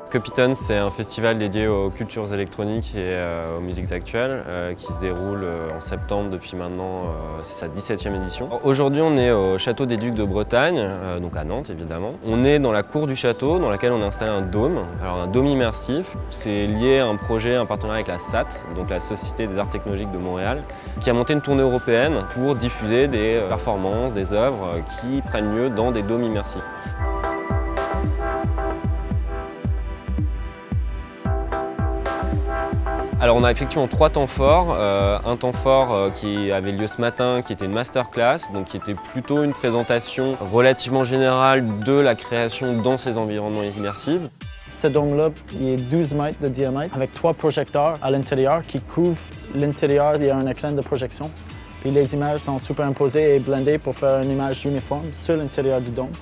Scopiton, c'est un festival dédié aux cultures électroniques et aux musiques actuelles qui se déroule en septembre depuis maintenant, c'est sa 17e édition. Aujourd'hui, on est au Château des Ducs de Bretagne, donc à Nantes évidemment. On est dans la cour du château dans laquelle on a installé un dôme, alors un dôme immersif. C'est lié à un projet, un partenariat avec la SAT, donc la Société des Arts Technologiques de Montréal, qui a monté une tournée européenne pour diffuser des performances, des œuvres qui prennent lieu dans des dômes immersifs. Alors on a effectivement 3 temps forts. Un temps fort qui avait lieu ce matin, qui était une masterclass, donc qui était plutôt une présentation relativement générale de la création dans ces environnements immersifs. Ce dôme-là, il est 12 mètres de diamètre avec 3 projecteurs à l'intérieur qui couvrent l'intérieur. Il y a un écran de projection. Puis les images sont superimposées et blendées pour faire une image uniforme sur l'intérieur du dôme.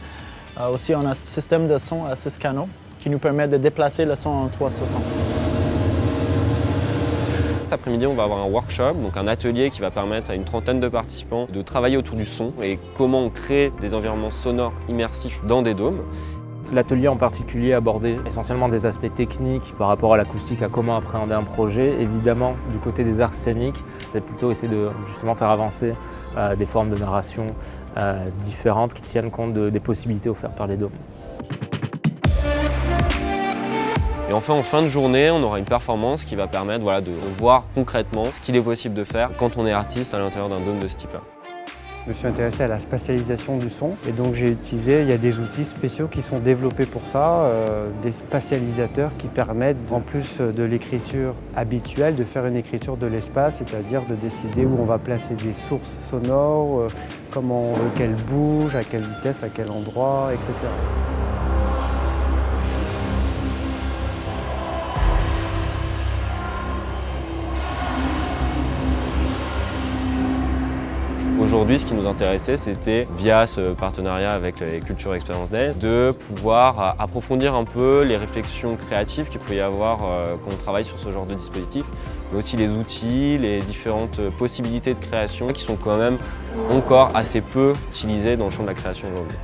Aussi, on a un système de son à 6 canaux qui nous permet de déplacer le son en 360. Cet après-midi, on va avoir un workshop, donc un atelier qui va permettre à une trentaine de participants de travailler autour du son et comment on crée des environnements sonores immersifs dans des dômes. L'atelier en particulier abordait essentiellement des aspects techniques par rapport à l'acoustique, à comment appréhender un projet. Évidemment, du côté des arts scéniques, c'est plutôt essayer de justement faire avancer des formes de narration différentes qui tiennent compte des possibilités offertes par les dômes. Et enfin, en fin de journée, on aura une performance qui va permettre de voir concrètement ce qu'il est possible de faire quand on est artiste à l'intérieur d'un dôme de ce type-là. Je me suis intéressé à la spatialisation du son et donc il y a des outils spéciaux qui sont développés pour ça, des spatialisateurs qui permettent, en plus de l'écriture habituelle, de faire une écriture de l'espace, c'est-à-dire de décider où on va placer des sources sonores, comment on veut qu'elles bougent, à quelle vitesse, à quel endroit, etc. Aujourd'hui, ce qui nous intéressait, c'était, via ce partenariat avec les Culture Experience Day, de pouvoir approfondir un peu les réflexions créatives qu'il peut y avoir quand on travaille sur ce genre de dispositif, mais aussi les outils, les différentes possibilités de création qui sont quand même encore assez peu utilisées dans le champ de la création aujourd'hui.